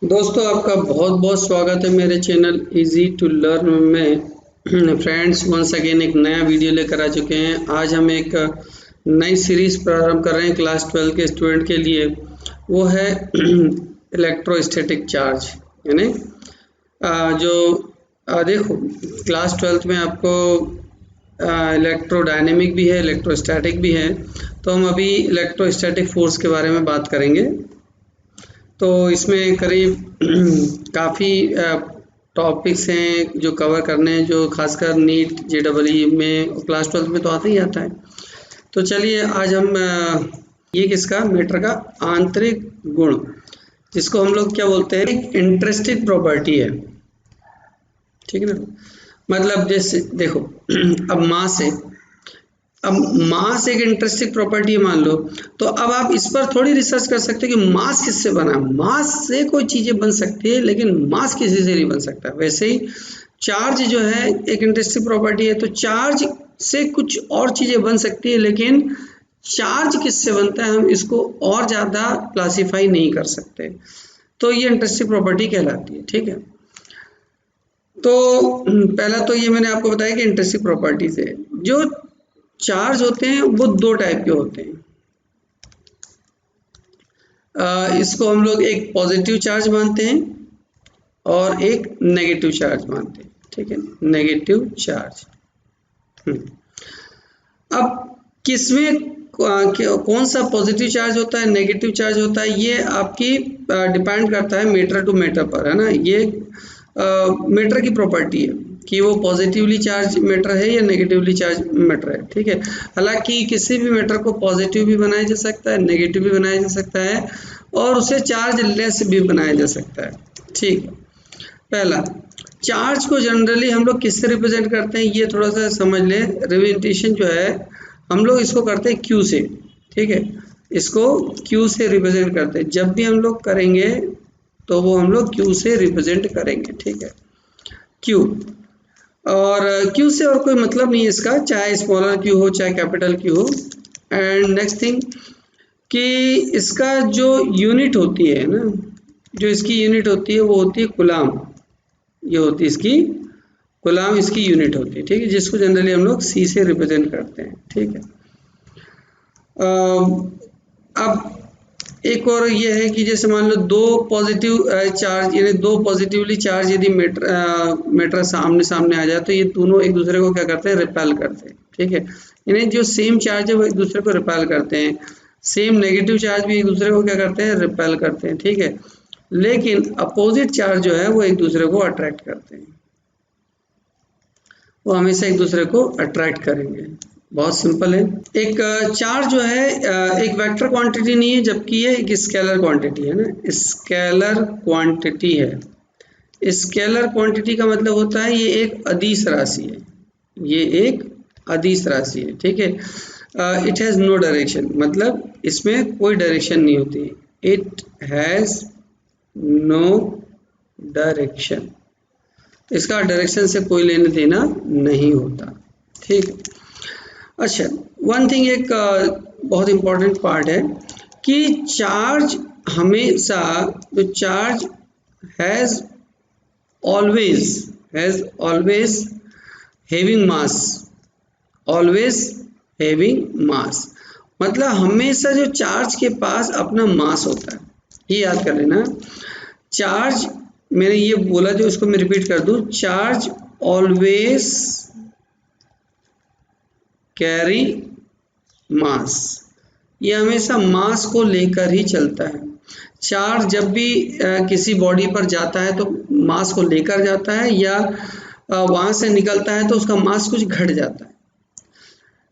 दोस्तों आपका बहुत बहुत स्वागत है मेरे चैनल इजी टू लर्न में। फ्रेंड्स वंस अगेन एक नया वीडियो लेकर आ चुके हैं। आज हम एक नई सीरीज प्रारंभ कर रहे हैं क्लास 12 के स्टूडेंट के लिए। वो है इलेक्ट्रोस्टैटिक चार्ज, यानी देखो क्लास 12 में आपको इलेक्ट्रोडायनेमिक भी है, इलेक्ट्रोस्टैटिक भी है। तो हम अभी इलेक्ट्रोस्टैटिक फोर्स के बारे में बात करेंगे। तो इसमें करीब काफ़ी टॉपिक्स हैं जो कवर करने हैं, जो खासकर नीट जेईई में क्लास 12 में तो आता ही आता है। तो चलिए आज हम ये किसका मैटर का आंतरिक गुण, जिसको हम लोग क्या बोलते हैं, एक इंटरेस्टिंग प्रॉपर्टी है, ठीक है ना। मतलब जैसे देखो अब मास है, अब मास एक इंटरेस्टिंग प्रॉपर्टी है मान लो, तो अब आप इस पर थोड़ी रिसर्च कर सकते हो कि मास किससे बना है। मास से कोई चीजें बन सकती है लेकिन मास किसी से नहीं बन सकता। वैसे ही चार्ज जो है एक इंटरेस्टिंग प्रॉपर्टी है, तो चार्ज से कुछ और चीजें बन सकती है लेकिन चार्ज किससे बनता है हम इसको और ज्यादा क्लासीफाई नहीं कर सकते। तो ये इंटरेस्टिंग प्रॉपर्टी कहलाती है, ठीक है। तो पहला तो ये मैंने आपको बताया कि इंटरेस्टिंग प्रॉपर्टीज है। जो चार्ज होते हैं वो दो टाइप के होते हैं। इसको हम लोग एक पॉजिटिव चार्ज मानते हैं और एक नेगेटिव चार्ज मानते हैं, ठीक है, नेगेटिव चार्ज। अब किसमें कौन सा पॉजिटिव चार्ज होता है, नेगेटिव चार्ज होता है, ये आपकी डिपेंड करता है मैटर टू मैटर पर, है ना। ये मैटर की प्रॉपर्टी है कि वो पॉजिटिवली चार्ज मैटर है या नेगेटिवली चार्ज मैटर है, ठीक है। हालांकि किसी भी मैटर को पॉजिटिव भी बनाया जा सकता है, नेगेटिव भी बनाया जा सकता है और उसे चार्ज लेस भी बनाया जा सकता है, ठीक है। पहला, चार्ज को जनरली हम लोग किससे रिप्रेजेंट करते हैं, ये थोड़ा सा समझ लें। रिप्रेजेंटेशन जो है हम लोग इसको करते हैं क्यू से, ठीक है। इसको क्यू से रिप्रेजेंट करते हैं। जब भी हम लोग करेंगे तो वो हम लोग क्यू से रिप्रेजेंट करेंगे, ठीक है, क्यू। और क्यू से और कोई मतलब नहीं है इसका, चाहे स्मॉलर क्यू हो चाहे कैपिटल क्यू हो। एंड नेक्स्ट थिंग कि इसका जो यूनिट होती है ना, जो इसकी यूनिट होती है वो होती है कूलाम। ये होती है इसकी कूलाम, इसकी यूनिट होती है, ठीक है, जिसको जनरली हम लोग सी से रिप्रेजेंट करते हैं, ठीक है। अब एक और ये है कि जैसे मान लो दो पॉजिटिव चार्ज, यानी दो पॉजिटिवली चार्ज यदि मैटर सामने सामने आ जाए तो ये दोनों एक दूसरे को क्या करते हैं, रिपेल करते हैं, ठीक है। यानी जो सेम चार्ज है वो एक दूसरे को रिपेल करते हैं। सेम नेगेटिव चार्ज भी एक दूसरे को क्या करते हैं, रिपेल करते हैं, ठीक है। लेकिन अपोजिट चार्ज जो है वो एक दूसरे को अट्रैक्ट करते हैं, वो हमेशा एक दूसरे को अट्रैक्ट करेंगे। बहुत सिंपल है। एक चार्ज जो है एक वेक्टर क्वांटिटी नहीं है, जबकि ये एक स्केलर क्वांटिटी है ना, स्केलर क्वांटिटी है। स्केलर क्वांटिटी का मतलब होता है ये एक अदिश राशि है, ये एक अदिश राशि है, ठीक है। इट हैज नो डायरेक्शन, मतलब इसमें कोई डायरेक्शन नहीं होती। इट हैज नो डायरेक्शन, इसका डायरेक्शन से कोई लेना देना नहीं होता, ठीक है। अच्छा, वन थिंग, एक बहुत इंपॉर्टेंट पार्ट है कि चार्ज हमेशा, जो charge has always having mass, always having mass, मतलब हमेशा जो चार्ज के पास अपना मास होता है। ये याद कर लेना, चार्ज, मैंने ये बोला जो इसको मैं रिपीट कर दूं, चार्ज ऑलवेज कैरी मास, ये हमेशा मास को लेकर ही चलता है। चार्ज जब भी किसी बॉडी पर जाता है तो मास को लेकर जाता है, या वहां से निकलता है तो उसका मास कुछ घट जाता है,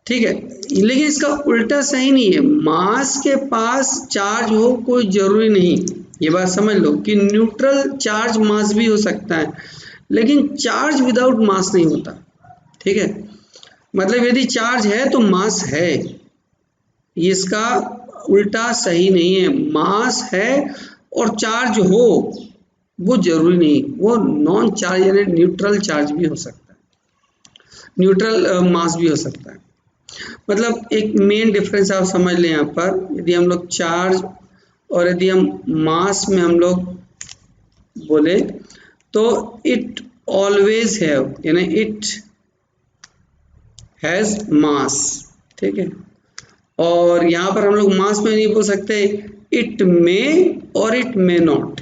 ठीक है। लेकिन इसका उल्टा सही नहीं है, मास के पास चार्ज हो कोई जरूरी नहीं। ये बात समझ लो कि न्यूट्रल चार्ज मास भी हो सकता है लेकिन चार्ज विदाउट मास नहीं होता, ठीक है। मतलब यदि चार्ज है तो मास है, इसका उल्टा सही नहीं है। मास है और चार्ज हो वो जरूरी नहीं, वो नॉन चार्ज यानी न्यूट्रल चार्ज भी हो सकता है, न्यूट्रल मास भी हो सकता है। मतलब एक मेन डिफरेंस आप समझ लें यहाँ पर, यदि हम लोग चार्ज और यदि हम मास में हम लोग बोले तो इट ऑलवेज हैव, यानी इट हैज मास, ठीक है। और यहाँ पर हम लोग मास में नहीं बोल सकते, इट मे और it may not,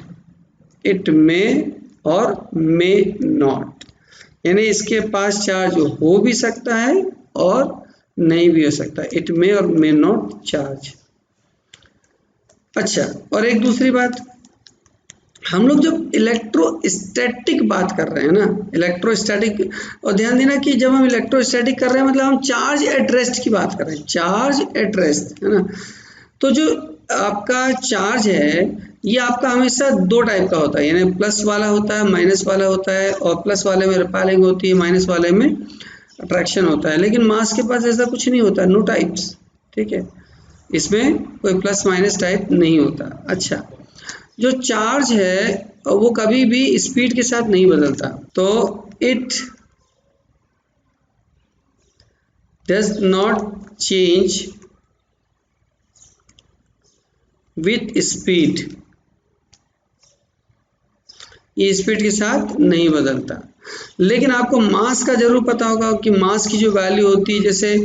it may और मे नॉट, यानी इसके पास चार्ज हो भी सकता है और नहीं भी हो सकता, इट मे और मे नॉट चार्ज। अच्छा, और एक दूसरी बात, हम लोग जब इलेक्ट्रोस्टैटिक बात कर रहे हैं ना, इलेक्ट्रोस्टैटिक, और ध्यान देना कि जब हम इलेक्ट्रोस्टैटिक कर रहे हैं मतलब हम चार्ज एट रेस्ट की बात कर रहे हैं, चार्ज एट रेस्ट, है ना। तो जो आपका चार्ज है ये आपका हमेशा दो टाइप का होता है, यानी प्लस वाला होता है, माइनस वाला होता है, और प्लस वाले में रिपेलिंग होती है, माइनस वाले में अट्रैक्शन होता है। लेकिन मास के पास ऐसा कुछ नहीं होता, नो टाइप्स, ठीक है, इसमें कोई प्लस माइनस टाइप नहीं होता। अच्छा, जो चार्ज है वो कभी भी स्पीड के साथ नहीं बदलता, तो it does not change with speed, ये स्पीड के साथ नहीं बदलता। लेकिन आपको मास का जरूर पता होगा कि मास की जो वैल्यू होती है, जैसे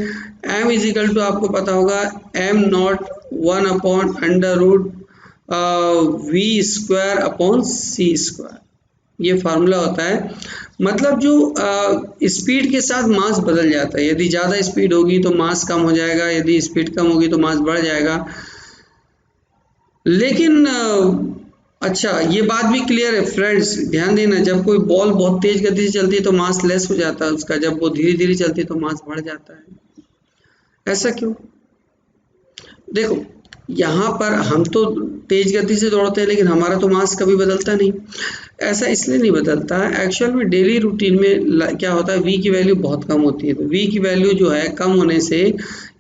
m इजिकल टू आपको पता होगा m not 1/√v² upon c², ये फार्मूला होता है। मतलब जो स्पीड के साथ मास बदल जाता है, यदि ज़्यादा स्पीड होगी तो मास कम हो जाएगा, यदि स्पीड कम होगी तो मास बढ़ जाएगा। लेकिन अच्छा, ये बात भी क्लियर है फ्रेंड्स, ध्यान देना, जब कोई बॉल बहुत तेज गति से चलती है तो मास लेस हो जाता है उसका, जब वो धीरे धीरे चलती है तो मास बढ़ जाता है। ऐसा क्यों? देखो, यहाँ पर हम तो तेज गति से दौड़ते हैं लेकिन हमारा तो मास कभी बदलता नहीं। ऐसा इसलिए नहीं बदलता है, एक्चुअल में डेली रूटीन में क्या होता है, v की वैल्यू बहुत कम होती है, तो v की वैल्यू जो है कम होने से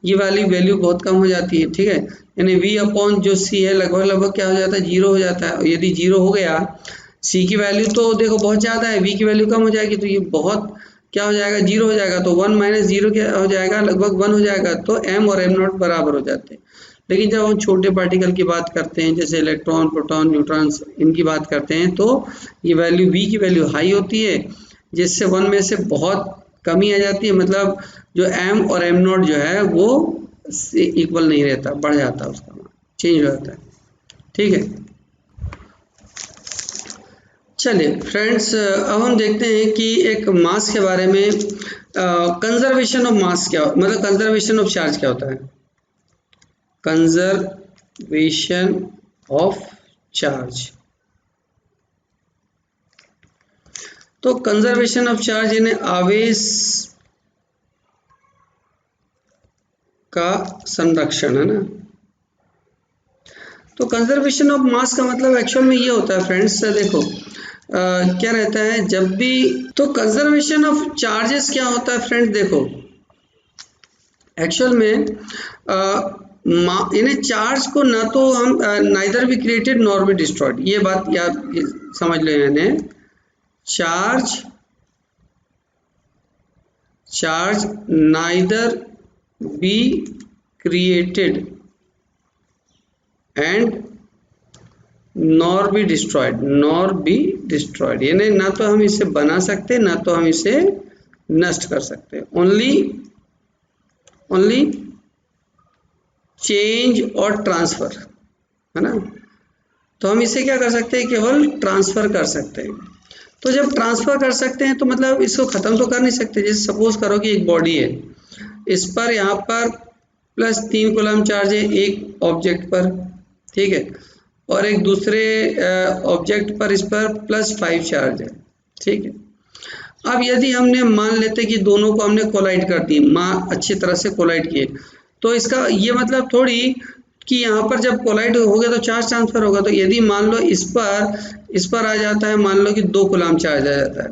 ये वाली वैल्यू बहुत कम हो जाती है, ठीक है। यानी v अपॉन जो c है लगभग लगभग क्या हो जाता है, जीरो हो जाता है। और यदि जीरो हो गया, c की वैल्यू तो देखो बहुत ज़्यादा है, v की वैल्यू कम हो जाएगी, तो ये बहुत क्या हो जाएगा, जीरो हो जाएगा, तो 1 माइनस जीरो क्या हो जाएगा, लगभग 1 हो जाएगा, तो m और m नॉट बराबर हो जाते हैं। लेकिन जब हम छोटे पार्टिकल की बात करते हैं, जैसे इलेक्ट्रॉन, प्रोटॉन, न्यूट्रॉन्स, इनकी बात करते हैं, तो ये वैल्यू v की वैल्यू हाई होती है, जिससे 1 में से बहुत कमी आ जाती है, मतलब जो m और m नॉट जो है वो इक्वल नहीं रहता, बढ़ जाता है, उसका चेंज हो जाता है, ठीक है। चलिए फ्रेंड्स, अब हम देखते हैं कि एक मास के बारे में, कंजर्वेशन ऑफ मास क्या, मतलब कंजर्वेशन ऑफ चार्ज क्या होता है। कंजर्वेशन ऑफ चार्ज, तो कंजर्वेशन ऑफ चार्ज यानी आवेश का संरक्षण, है ना। तो कंजर्वेशन ऑफ मास का मतलब एक्चुअल में ये होता है फ्रेंड्स, देखो क्या रहता है जब भी, तो कंजर्वेशन ऑफ चार्जेस क्या होता है फ्रेंड्स, देखो एक्चुअल में यानी चार्ज को ना तो हम neither be created nor be destroyed, ये बात याद समझ लो, यानी charge neither be created and nor be destroyed, यानी ना तो हम इसे बना सकते ना तो हम इसे नष्ट कर सकते, ओनली चेंज और ट्रांसफर, है ना। तो हम इसे क्या कर सकते हैं, केवल ट्रांसफर कर सकते हैं। तो जब ट्रांसफर कर सकते हैं तो मतलब इसको ख़त्म तो कर नहीं सकते। जैसे सपोज करो कि एक बॉडी है, इस पर यहाँ पर +3 कूलम चार्ज है एक ऑब्जेक्ट पर, ठीक है, और एक दूसरे ऑब्जेक्ट पर इस पर +5 चार्ज है, ठीक है। अब यदि हमने मान लेते कि दोनों को हमने कोलाइड कर दी, अच्छी तरह से कोलाइड किए, तो इसका ये मतलब थोड़ी कि यहाँ पर जब कोलाइड हो गया तो चार्ज ट्रांसफर होगा। तो यदि मान लो इस पर आ जाता है, मान लो कि 2 कूलम चार्ज आ जाता है,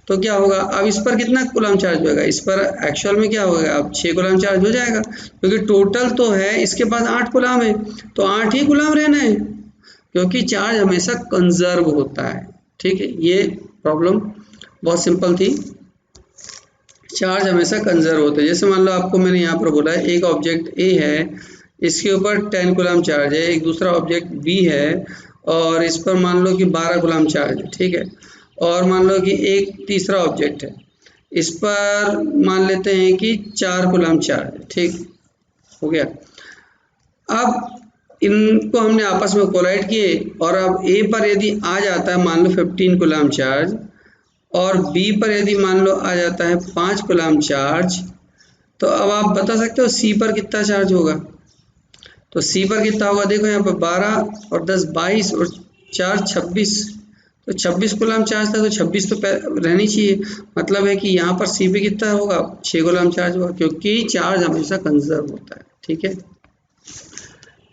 तो क्या होगा, अब इस पर कितना कूलम चार्ज होगा, इस पर एक्चुअल में क्या होगा, अब 6 कूलम चार्ज हो जाएगा, क्योंकि टोटल तो है इसके पास 8 कूलम है, तो 8 ही कूलम रहना है, क्योंकि चार्ज हमेशा कंजर्व होता है, ठीक है। ये प्रॉब्लम बहुत सिंपल थी, चार्ज हमेशा कंजर्व होता है। जैसे मान लो आपको मैंने यहाँ पर बोला है एक ऑब्जेक्ट ए है, इसके ऊपर 10 कूलम चार्ज है, एक दूसरा ऑब्जेक्ट बी है और इस पर मान लो कि 12 कूलम चार्ज है, ठीक है। और मान लो कि एक तीसरा ऑब्जेक्ट है, इस पर मान लेते हैं कि 4 कूलम चार्ज है, ठीक हो गया। अब इनको हमने आपस में कोलाइड किए और अब ए पर यदि आ जाता है मान लो 15 कूलम चार्ज और बी पर यदि मान लो आ जाता है 5 कूलम चार्ज, तो अब आप बता सकते हो सी पर कितना चार्ज होगा। तो सी पर कितना होगा, देखो यहाँ पर 12 और 10 22 और 4 26, तो 26 कूलम चार्ज था तो 26 तो रहनी चाहिए। मतलब है कि यहाँ पर सी पे कितना होगा, 6 कूलम चार्ज होगा, क्योंकि चार्ज हमेशा कंजर्व होता है, ठीक है।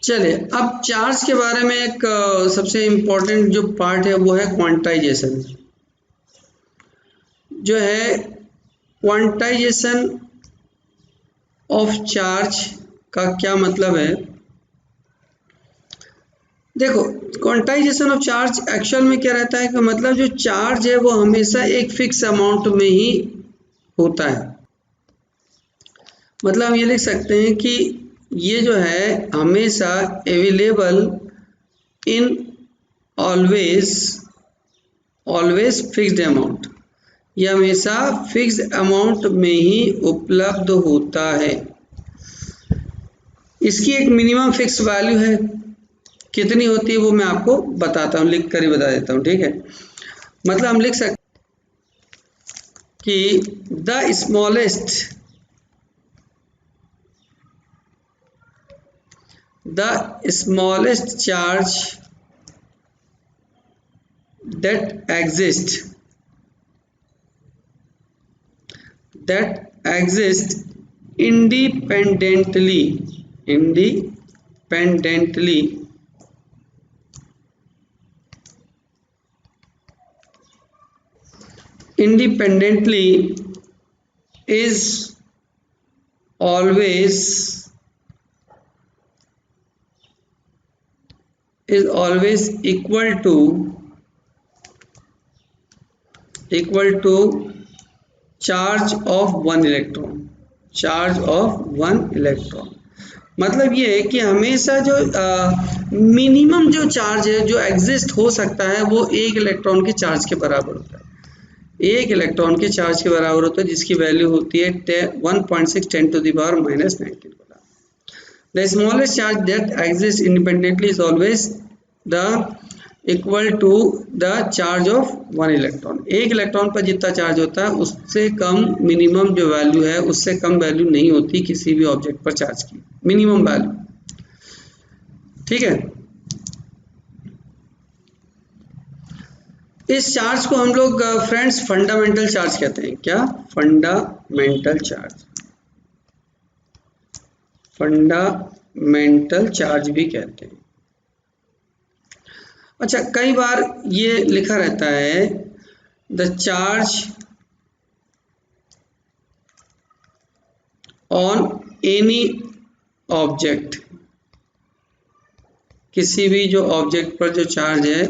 चलिए अब चार्ज के बारे में एक सबसे इम्पोर्टेंट जो पार्ट है वो है क्वांटाइजेशन। जो है क्वांटाइजेशन ऑफ चार्ज का क्या मतलब है, देखो क्वांटाइजेशन ऑफ चार्ज एक्चुअल में क्या रहता है कि मतलब जो चार्ज है वो हमेशा एक फिक्स अमाउंट में ही होता है। मतलब हम ये लिख सकते हैं कि ये जो है हमेशा available in always fixed amount, ये हमेशा फिक्स्ड अमाउंट में ही उपलब्ध होता है। इसकी एक मिनिमम फिक्स वैल्यू है, कितनी होती है वो मैं आपको बताता हूँ, लिख कर ही बता देता हूँ, ठीक है। मतलब हम लिख सकते कि the smallest charge that exist independently is always equal to charge of 1 electron. मतलब ये है कि हमेशा जो मिनिमम जो चार्ज है जो एग्जिस्ट हो सकता है वो 1 इलेक्ट्रॉन के चार्ज के बराबर होता है, 1 इलेक्ट्रॉन के चार्ज के बराबर होता है, जिसकी वैल्यू होती है 1.6 × 10⁻⁻⁹। The smallest charge that exists independently is always equal to the charge of 1 electron. 1 electron पर जितना चार्ज होता है उससे कम मिनिमम जो वैल्यू है उससे कम वैल्यू नहीं होती किसी भी ऑब्जेक्ट पर चार्ज की, मिनिमम वैल्यू, ठीक है। इस चार्ज को हम लोग फ्रेंड्स फंडामेंटल चार्ज कहते हैं। क्या? फंडामेंटल चार्ज भी कहते हैं। अच्छा, कई बार ये लिखा रहता है the charge on any object, किसी भी जो ऑब्जेक्ट पर जो चार्ज है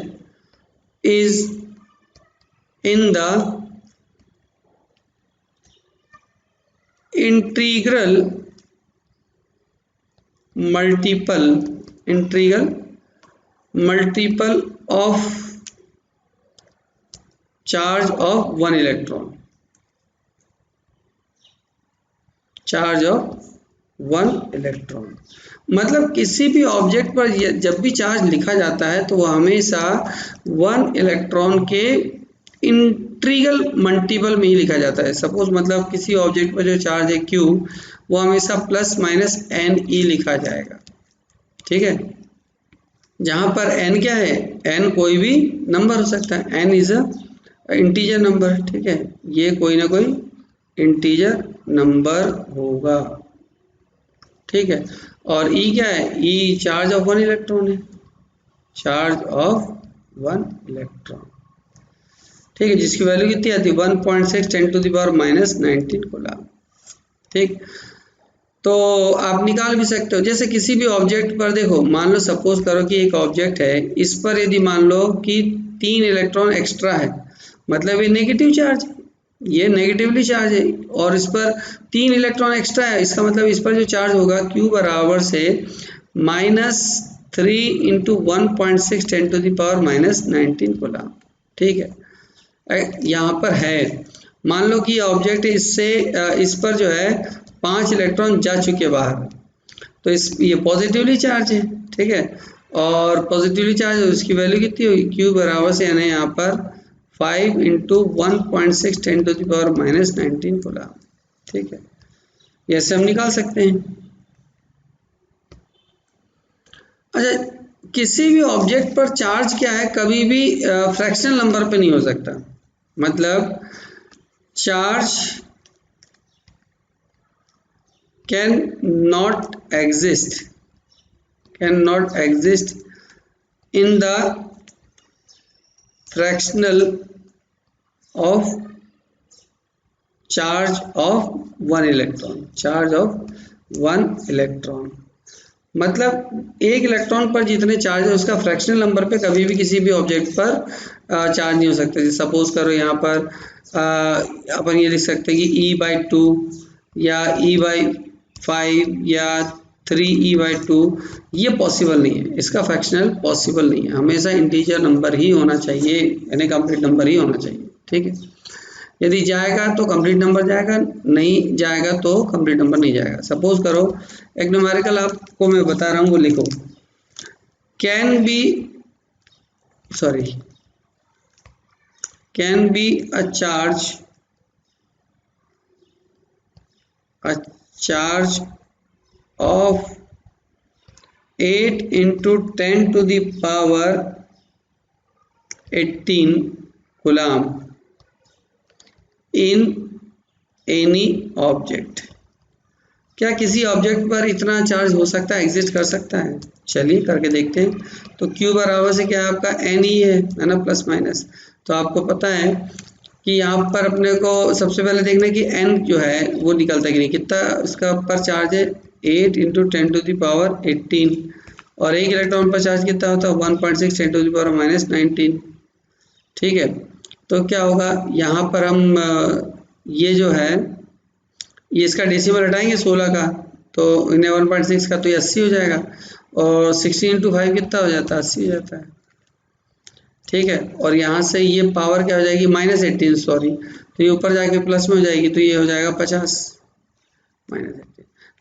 is in the integral multiple of charge of 1 electron, मतलब किसी भी ऑब्जेक्ट पर जब भी चार्ज लिखा जाता है तो वह हमेशा 1 इलेक्ट्रॉन के इंटीग्रल मल्टीपल में ही लिखा जाता है। सपोज मतलब किसी ऑब्जेक्ट पर जो चार्ज है Q वो हमेशा +-NE लिखा जाएगा, ठीक है। जहां पर n क्या है, n कोई भी नंबर हो सकता है, n is a integer number, ठीक है। ये कोई ना कोई इंटीजर नंबर होगा, ठीक है। और E क्या है, E चार्ज ऑफ 1 इलेक्ट्रॉन है, ठीक है, जिसकी वैल्यू कितनी आती है 1.6 × 10⁻⁻⁹ कूलम, ठीक। तो आप निकाल भी सकते हो, जैसे किसी भी ऑब्जेक्ट पर देखो, मान लो सपोज करो कि एक ऑब्जेक्ट है, इस पर यदि मान लो कि 3 इलेक्ट्रॉन एक्स्ट्रा है, मतलब ये नेगेटिव चार्ज है, ये नेगेटिवली चार्ज है, और इस पर 3 इलेक्ट्रॉन एक्स्ट्रा है, इसका मतलब इस पर जो चार्ज होगा Q बराबर से 3 इंटू 1.6 10⁻⁻19 कूलम। ठीक है, यहाँ पर है, मान लो कि ऑब्जेक्ट इससे इस पर जो है 5 इलेक्ट्रॉन जा चुके बाहर, तो ये पॉजिटिवली चार्ज है। ठीक है, और पॉजिटिवली चार्ज है, उसकी वैल्यू कितनी होगी, Q बराबर से यानी यहाँ पर 5 इंटू 1.6 10⁻⁻19 कूलम। ठीक है, ये ऐसे हम निकाल सकते हैं। अच्छा, किसी भी ऑब्जेक्ट पर चार्ज क्या है, कभी भी फ्रैक्शनल नंबर पे नहीं हो सकता। मतलब charge can not exist in the fractional of charge of 1 electron। मतलब एक इलेक्ट्रॉन पर जितने चार्ज है उसका फ्रैक्शनल नंबर पे कभी भी किसी भी ऑब्जेक्ट पर चार्ज नहीं हो सकता। जैसे सपोज करो यहाँ पर अपन ये लिख सकते हैं कि E/2 या E/5 या 3E/2, ये पॉसिबल नहीं है, इसका फ्रैक्शनल पॉसिबल नहीं है। हमेशा इंटीजर नंबर ही होना चाहिए, यानी कंप्लीट नंबर ही होना चाहिए। ठीक है, यदि जाएगा तो कंप्लीट नंबर जाएगा, नहीं जाएगा तो कंप्लीट नंबर नहीं जाएगा। सपोज करो एक न्यूमेरिकल आपको मैं बता रहा हूँ, वो लिखो, can be a charge of 8 into 10⁻18 coulomb in any object. क्या किसी ऑब्जेक्ट पर इतना चार्ज हो सकता है, एग्जिस्ट कर सकता है? चलिए करके देखते हैं। तो Q बराबर से क्या है आपका N ही है ना, प्लस माइनस। तो आपको पता है कि यहाँ पर अपने को सबसे पहले देखना है कि N जो है वो निकलता है कि नहीं, कितना इसका पर चार्ज है, 8 इंटू 10⁻18, और एक इलेक्ट्रॉन पर चार्ज कितना होता है, 1.6 10⁻⁻19। ठीक है, तो क्या होगा यहाँ पर हम ये जो है ये इसका डेसिमल हटाएंगे 16 का, तो इन्हें 1.6 का तो ये 80 हो जाएगा, और 60 इंटू 5 कितना हो जाता है, 80 हो जाता है। ठीक है, और यहाँ से ये पावर क्या हो जाएगी, -18 सॉरी, तो ये ऊपर जाके प्लस में हो जाएगी, तो ये हो जाएगा 50 -18।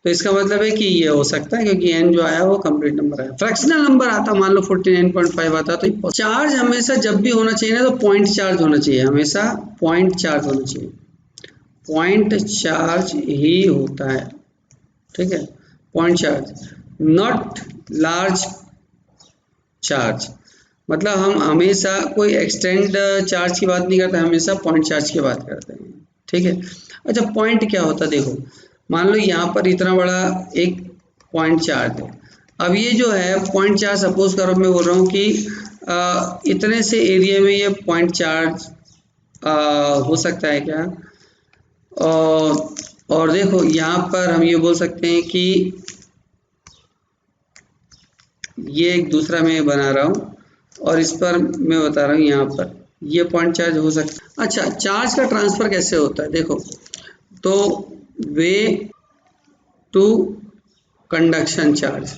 तो इसका मतलब है कि ये हो सकता है, क्योंकि n जो आया वो कंप्लीट नंबर आया। फ्रैक्शनल नंबर आता मान लो 49.5 आता, तो चार्ज हमेशा जब भी होना चाहिए ना, तो पॉइंट चार्ज होना चाहिए, हमेशा पॉइंट चार्ज होना चाहिए, पॉइंट चार्ज ही होता है। ठीक है, point charge, not large charge. मतलब हम हमेशा कोई एक्सटेंड चार्ज की बात नहीं करते, हमेशा पॉइंट चार्ज की बात करते हैं। ठीक है, अच्छा पॉइंट क्या होता है, देखो मान लो यहाँ पर इतना बड़ा एक पॉइंट चार्ज है। अब ये जो है पॉइंट चार्ज, सपोज करो मैं बोल रहा हूँ कि इतने से एरिया में ये पॉइंट चार्ज हो सकता है क्या, और देखो यहाँ पर हम ये बोल सकते हैं कि ये एक दूसरा मैं बना रहा हूँ, और इस पर मैं बता रहा हूँ यहाँ पर ये पॉइंट चार्ज हो सकता है। अच्छा, चार्ज का ट्रांसफर कैसे होता है, देखो, तो वे टू कंडक्शन चार्ज।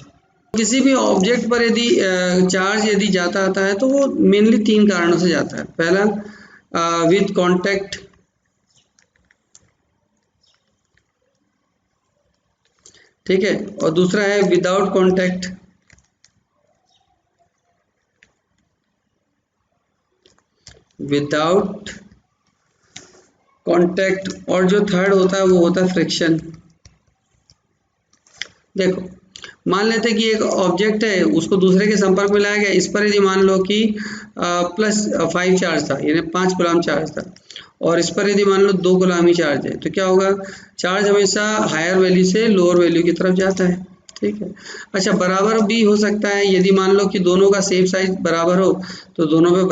किसी भी ऑब्जेक्ट पर यदि चार्ज यदि जाता आता है तो वो मेनली 3 कारणों से जाता है। पहला विद कांटेक्ट, ठीक है, और दूसरा है विदाउट कांटेक्ट। विदाउट कांटेक्ट, और जो थर्ड होता है वो होता है फ्रिक्शन। देखो मान लेते हैं कि एक ऑब्जेक्ट है, उसको दूसरे के संपर्क में लाया गया, इस पर यदि मान लो कि +5 चार्ज था, यानी 5 कूलम चार्ज था, और इस पर यदि मान लो 2 कूलम ही चार्ज है, तो क्या होगा, चार्ज हमेशा हायर वैल्यू से लोअर वैल्यू की तरफ जाता है। ठीक है, अच्छा बराबर भी हो सकता है, यदि मान लो कि दोनों का सेम साइज बराबर हो तो दोनों पे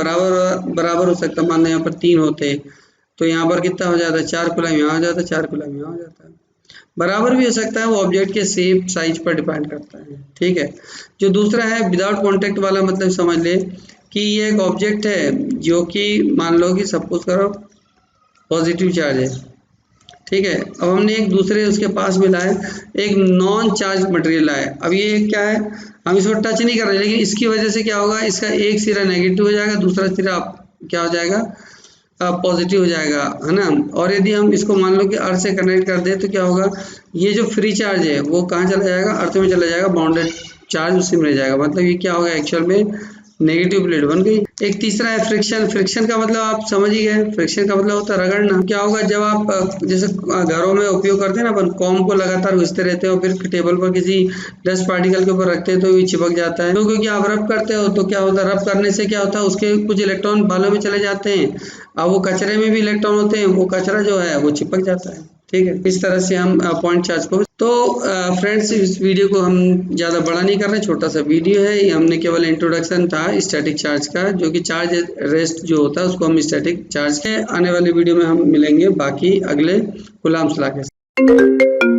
बराबर हो सकता है। मान लो यहाँ पर 3 होते, तो यहाँ पर कितना हो जाता है, 4 कूलम यहाँ हो जाता है, 4 कूलम यहाँ हो जाता है। बराबर भी हो सकता है, वो ऑब्जेक्ट के शेप साइज पर डिपेंड करता है। ठीक है, जो दूसरा है विदाउट कांटेक्ट वाला, मतलब समझ ले कि ये एक ऑब्जेक्ट है जो कि मान लो कि सपोज करो पॉजिटिव चार्ज है, ठीक है। अब हमने एक दूसरे उसके पास मिला है, एक नॉन चार्ज मटेरियल है। अब ये क्या है, हम इसको टच नहीं कर रहे, लेकिन इसकी वजह से क्या होगा, इसका एक सिरा नेगेटिव हो जाएगा, दूसरा सिरा क्या हो जाएगा, पॉजिटिव हो जाएगा, है ना। और यदि हम इसको मान लो कि अर्थ से कनेक्ट कर दें तो क्या होगा, ये जो फ्री चार्ज है वो कहाँ चला जाएगा, अर्थ में चला जाएगा, बाउंडेड चार्ज उसी में रह जाएगा। मतलब ये क्या होगा, एक्चुअल में नेगेटिव प्लेट बन गई। एक तीसरा है फ्रिक्शन। फ्रिक्शन का मतलब आप समझ ही गए, फ्रिक्शन का मतलब होता है रगड़ना। क्या होगा, जब आप जैसे घरों में उपयोग करते हैं ना, अपन कॉम को लगातार घिसते रहते हो, फिर टेबल पर किसी डस्ट पार्टिकल के ऊपर रखते हैं तो ये चिपक जाता है, तो क्योंकि आप रब करते हो तो क्या होता है, रब करने से क्या होता है, उसके कुछ इलेक्ट्रॉन बालों में चले जाते हैं। अब वो कचरे में भी इलेक्ट्रॉन होते हैं, वो कचरा जो है वो चिपक जाता है। ठीक है, इस तरह से हम पॉइंट चार्ज को। तो फ्रेंड्स, इस वीडियो को हम ज़्यादा बड़ा नहीं कर रहे, छोटा सा वीडियो है ये, हमने केवल इंट्रोडक्शन था स्टैटिक चार्ज का, जो कि चार्ज रेस्ट जो होता है उसको हम स्टैटिक चार्ज के। आने वाले वीडियो में हम मिलेंगे बाकी अगले गुलाम सलाह के साथ।